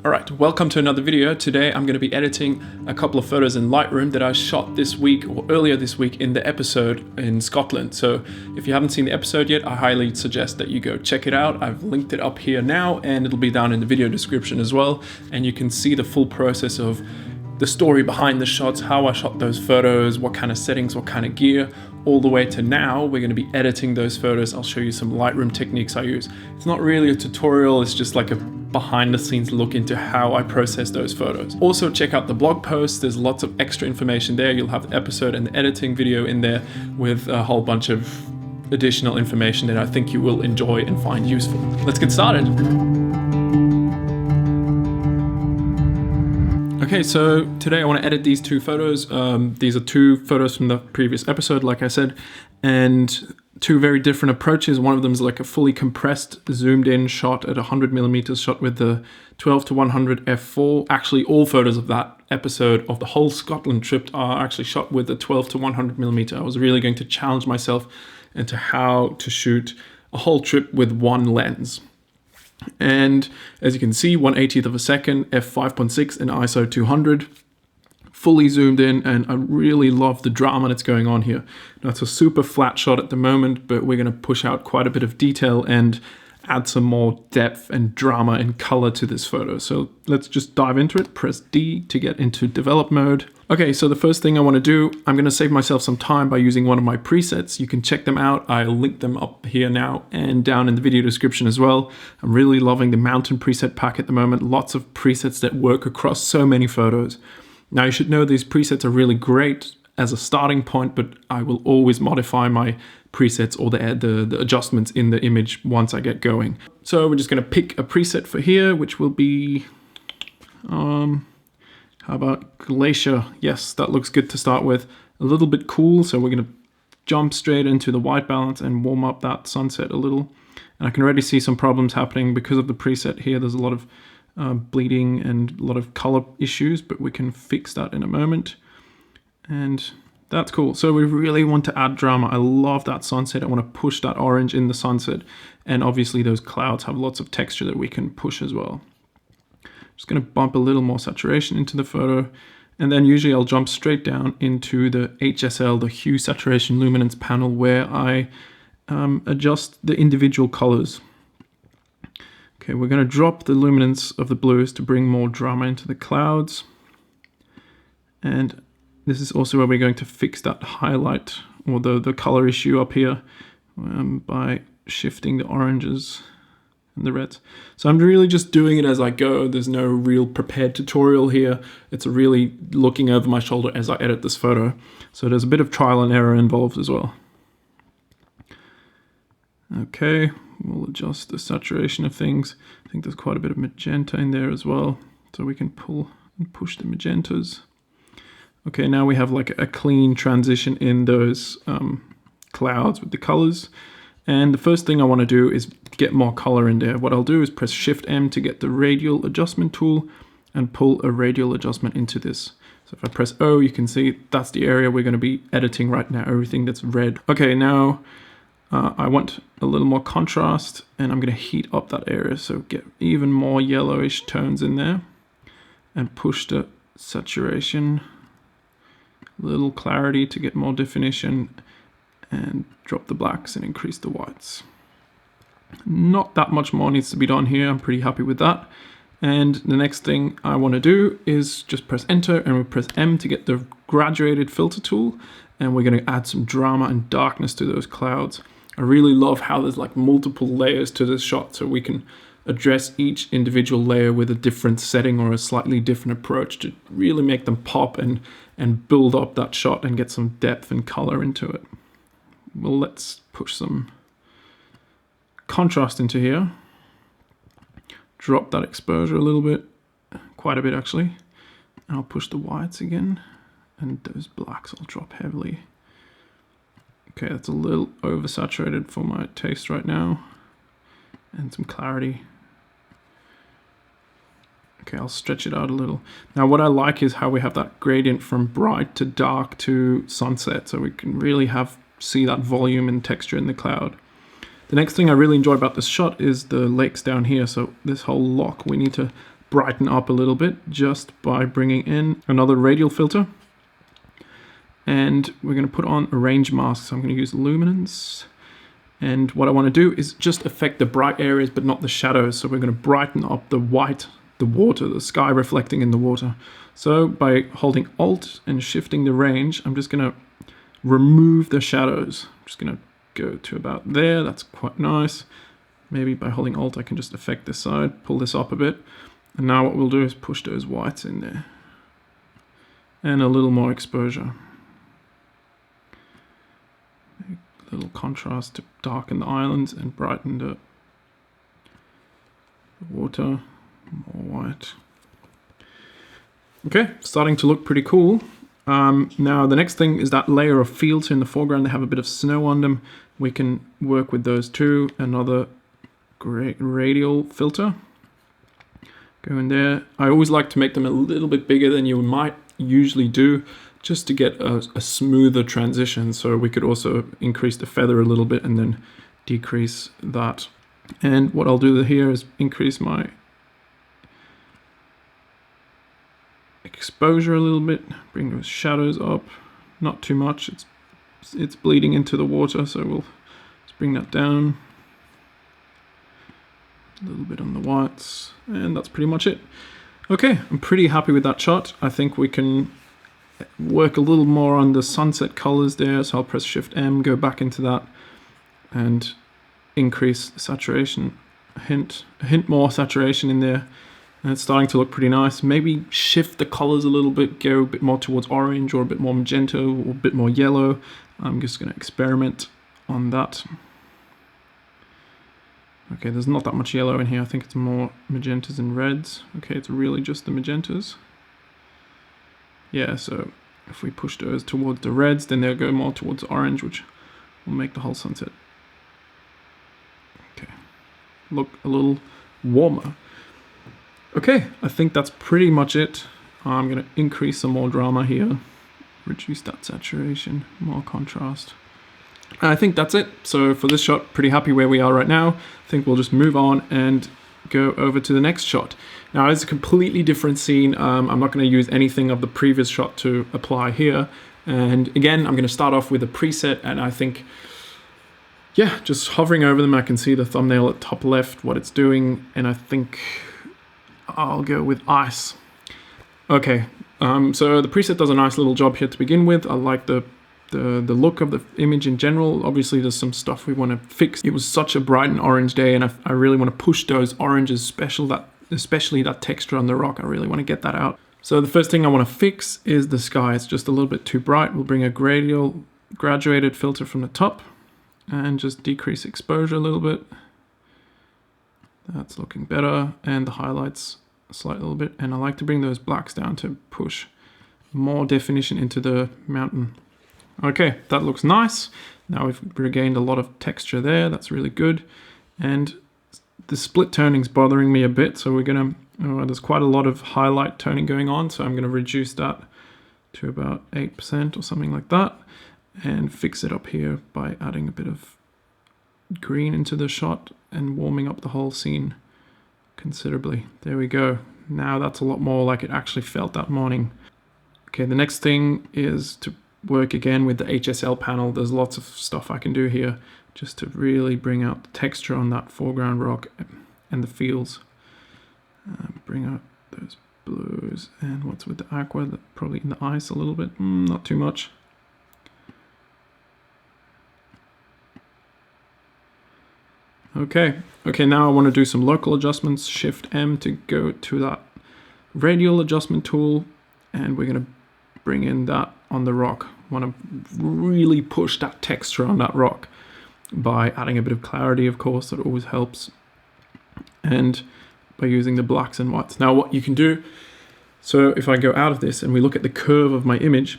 Alright, welcome to another video. Today I'm going to be editing a couple of photos in Lightroom that I shot this week or earlier this week in the episode in Scotland. So if you haven't seen the episode yet, I highly suggest that you go check it out. I've linked it up here now and it'll be down in the video description as well. And you can see the full process of the story behind the shots, how I shot those photos, what kind of settings, what kind of gear, all the way to now. We're going to be editing those photos. I'll show you some Lightroom techniques I use. It's not really a tutorial, it's just like a behind the scenes look into how I process those photos. Also check out the blog post, there's lots of extra information there. You'll have the episode and the editing video in there with a whole bunch of additional information that I think you will enjoy and find useful. Let's get started. Okay, so today I want to edit these two photos. These are two photos from the previous episode, like I said, and two very different approaches. One of them is like a fully compressed, zoomed in shot at 100mm shot with the 12-100 f4. Actually, all photos of that episode of the whole Scotland trip are actually shot with the 12-100mm. I was really going to challenge myself into how to shoot a whole trip with one lens. And as you can see, 1/80th of a second, f5.6 and ISO 200. Fully zoomed in, and I really love the drama that's going on here. Now it's a super flat shot at the moment, but we're going to push out quite a bit of detail and add some more depth and drama and color to this photo. So let's just dive into it. Press D to get into develop mode. Okay, so the first thing I want to do, I'm going to save myself some time by using one of my presets. You can check them out. I'll link them up here now and down in the video description as well. I'm really loving the mountain preset pack at the moment. Lots of presets that work across so many photos. Now you should know these presets are really great as a starting point, but I will always modify my presets or the adjustments in the image once I get going. So we're just going to pick a preset for here, which will be, how about Glacier? Yes, that looks good to start with. A little bit cool, so we're going to jump straight into the white balance and warm up that sunset a little. And I can already see some problems happening because of the preset here. There's a lot of bleeding and a lot of color issues, but we can fix that in a moment. And that's cool. So we really want to add drama. I love that sunset. I want to push that orange in the sunset. And obviously those clouds have lots of texture that we can push as well. Just going to bump a little more saturation into the photo. And then usually I'll jump straight down into the HSL, the hue, saturation, luminance panel, where I adjust the individual colors. Okay, we're going to drop the luminance of the blues to bring more drama into the clouds. And this is also where we're going to fix that highlight or the color issue up here by shifting the oranges and the reds. So I'm really just doing it as I go. There's no real prepared tutorial here. It's really looking over my shoulder as I edit this photo. So there's a bit of trial and error involved as well. Okay, we'll adjust the saturation of things. I think there's quite a bit of magenta in there as well, so we can pull and push the magentas. Okay, now we have like a clean transition in those clouds with the colors. And the first thing I want to do is get more color in there. What I'll do is press Shift M to get the radial adjustment tool and pull a radial adjustment into this. So if I press O, you can see that's the area we're going to be editing right now, everything that's red. Okay, now I want a little more contrast, and I'm going to heat up that area, so get even more yellowish tones in there and push the saturation, a little clarity to get more definition, and drop the blacks and increase the whites. Not that much more needs to be done here. I'm pretty happy with that. And the next thing I want to do is just press enter, and we press M to get the graduated filter tool, and we're going to add some drama and darkness to those clouds. I really love how there's like multiple layers to this shot, so we can address each individual layer with a different setting or a slightly different approach to really make them pop and build up that shot and get some depth and color into it. Well, let's push some contrast into here. Drop that exposure a little bit, quite a bit actually. And I'll push the whites again, and those blacks I'll drop heavily. Okay, that's a little oversaturated for my taste right now. And some clarity. Okay, I'll stretch it out a little. Now what I like is how we have that gradient from bright to dark to sunset, so we can really see that volume and texture in the cloud. The next thing I really enjoy about this shot is the lakes down here. So this whole lock, we need to brighten up a little bit just by bringing in another radial filter. And we're going to put on a range mask. So I'm going to use luminance. And what I want to do is just affect the bright areas, but not the shadows. So we're going to brighten up the white, the water, the sky reflecting in the water. So by holding Alt and shifting the range, I'm just going to remove the shadows. I'm just going to go to about there. That's quite nice. Maybe by holding Alt, I can just affect this side, pull this up a bit. And now what we'll do is push those whites in there. And a little more exposure. A little contrast to darken the islands and brighten the water. More white. Okay, starting to look pretty cool. Now the next thing is that layer of fields in the foreground. They have a bit of snow on them. We can work with those too. Another great radial filter. Go in there. I always like to make them a little bit bigger than you might usually do, just to get a smoother transition. So we could also increase the feather a little bit and then decrease that. And what I'll do here is increase my exposure a little bit, bring those shadows up, not too much. It's bleeding into the water, so we'll just bring that down. A little bit on the whites, and that's pretty much it. Okay, I'm pretty happy with that shot. I think we can work a little more on the sunset colors there, so I'll press Shift M, go back into that, and increase saturation, a hint more saturation in there. And it's starting to look pretty nice. Maybe shift the colors a little bit, go a bit more towards orange or a bit more magenta or a bit more yellow. I'm just going to experiment on that. Okay, there's not that much yellow in here. I think it's more magentas and reds. Okay, it's really just the magentas. Yeah, so if we push those towards the reds, then they'll go more towards orange, which will make the whole sunset, okay, look a little warmer. Okay, I think that's pretty much it. I'm going to increase some more drama here, reduce that saturation, more contrast. I think that's it. So for this shot, pretty happy where we are right now. I think we'll just move on and go over to the next shot. Now it's a completely different scene. I'm not going to use anything of the previous shot to apply here. And again, I'm going to start off with a preset, and I think, yeah, just hovering over them, I can see the thumbnail at top left, what it's doing, and I think I'll go with ice. Okay, so the preset does a nice little job here to begin with. I like the look of the image in general. Obviously there's some stuff we want to fix. It was such a bright and orange day, and I really want to push those oranges, especially that texture on the rock. I really want to get that out. So the first thing I want to fix is the sky. It's just a little bit too bright. We'll bring a graduated filter from the top and just decrease exposure a little bit. That's looking better, and the highlights a slight little bit. And I like to bring those blacks down to push more definition into the mountain. Okay, that looks nice. Now we've regained a lot of texture there. That's really good. And the split toning's bothering me a bit, so we're gonna, there's quite a lot of highlight toning going on, so I'm gonna reduce that to about 8% or something like that, and fix it up here by adding a bit of green into the shot and warming up the whole scene considerably. There we go. Now that's a lot more like it actually felt that morning. Okay, the next thing is to work again with the HSL panel. There's lots of stuff I can do here just to really bring out the texture on that foreground rock and the fields. Bring out those blues, and what's with the aqua, probably in the ice a little bit, not too much. Okay, now I want to do some local adjustments. Shift M to go to that radial adjustment tool, and we're going to bring in that on the rock. Want to really push that texture on that rock by adding a bit of clarity, of course, that always helps, and by using the blacks and whites. Now what you can do, so if I go out of this and we look at the curve of my image,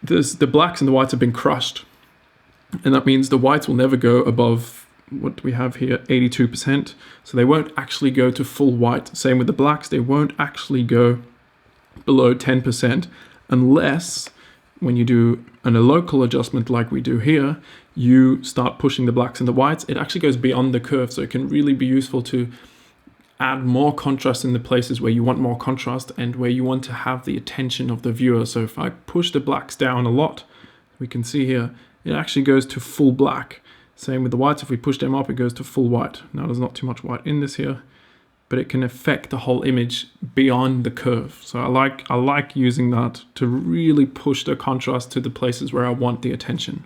the blacks and the whites have been crushed, and that means the whites will never go above what we have here, 82%. So they won't actually go to full white. Same with the blacks, they won't actually go below 10% unless when you do a local adjustment like we do here, you start pushing the blacks and the whites. It actually goes beyond the curve, so it can really be useful to add more contrast in the places where you want more contrast and where you want to have the attention of the viewer. So if I push the blacks down a lot, we can see here, it actually goes to full black. Same with the whites. If we push them up, it goes to full white. Now there's not too much white in this here, but it can affect the whole image beyond the curve. So I like using that to really push the contrast to the places where I want the attention.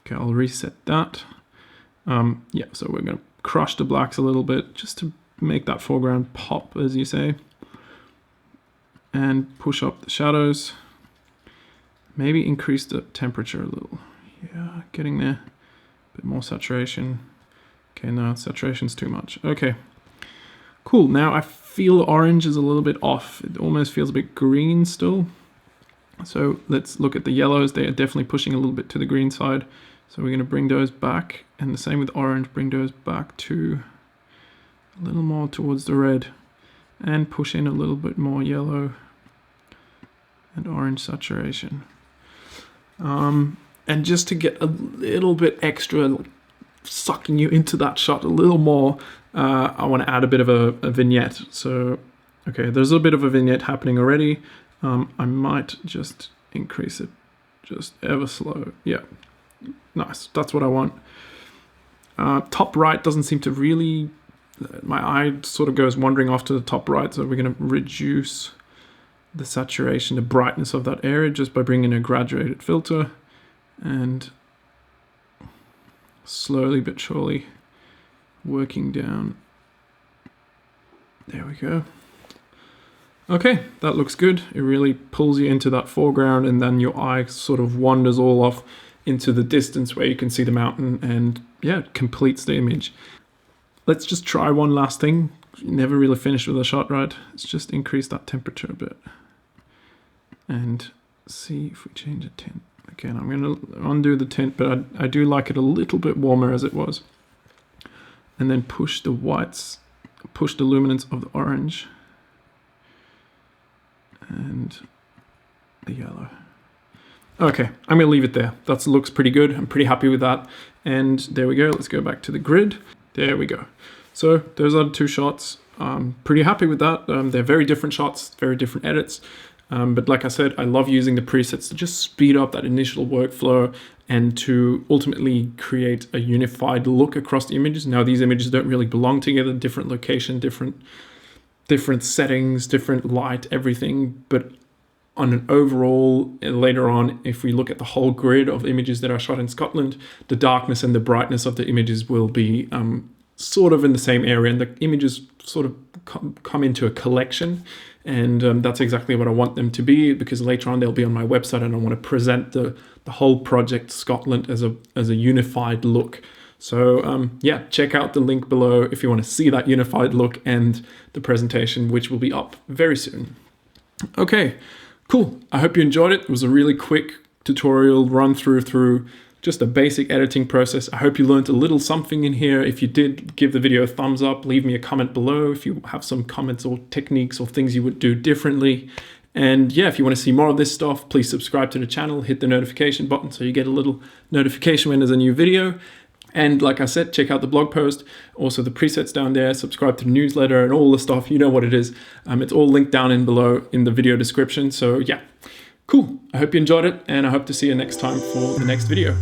Okay, I'll reset that. Yeah, so we're going to crush the blacks a little bit just to make that foreground pop, as you say. And push up the shadows. Maybe increase the temperature a little. Yeah, getting there. A bit more saturation. Okay, no, saturation's too much. Okay, cool. Now I feel orange is a little bit off. It almost feels a bit green still. So let's look at the yellows. They are definitely pushing a little bit to the green side. So we're going to bring those back, and the same with orange, bring those back to a little more towards the red, and push in a little bit more yellow and orange saturation. And just to get a little bit extra, sucking you into that shot a little more, I want to add a bit of a vignette. So, okay, there's a bit of a vignette happening already. I might just increase it just ever slow. Yeah. Nice, that's what I want. Top right doesn't seem to really, my eye sort of goes wandering off to the top right, so we're going to reduce the saturation, the brightness of that area just by bringing in a graduated filter and slowly but surely working down. There we go. Okay, that looks good. It really pulls you into that foreground, and then your eye sort of wanders all off into the distance where you can see the mountain, and yeah, it completes the image. Let's just try one last thing. Never really finished with a shot, right? Let's just increase that temperature a bit and see if we change the tint. Again, I'm going to undo the tint, but I do like it a little bit warmer as it was. And then push the whites, push the luminance of the orange and the yellow. Okay, I'm going to leave it there. That looks pretty good. I'm pretty happy with that. And there we go. Let's go back to the grid. There we go. So those are the two shots. Pretty happy with that. They're very different shots, very different edits. But like I said, I love using the presets to just speed up that initial workflow and to ultimately create a unified look across the images. Now, these images don't really belong together, different location, different settings, different light, everything. But on an overall, later on, if we look at the whole grid of images that are shot in Scotland, the darkness and the brightness of the images will be sort of in the same area, and the images sort of come into a collection. And that's exactly what I want them to be, because later on they'll be on my website, and I want to present the whole project Scotland as a unified look. So yeah, check out the link below if you want to see that unified look and the presentation, which will be up very soon. Okay. Cool. I hope you enjoyed it. It was a really quick tutorial run through just a basic editing process. I hope you learned a little something in here. If you did, give the video a thumbs up, leave me a comment below if you have some comments or techniques or things you would do differently. And yeah, if you want to see more of this stuff, please subscribe to the channel, hit the notification button so you get a little notification when there's a new video. And like I said, check out the blog post, also the presets down there, subscribe to the newsletter and all the stuff, you know what it is. It's all linked down in below in the video description. So yeah, cool. I hope you enjoyed it, and I hope to see you next time for the next video.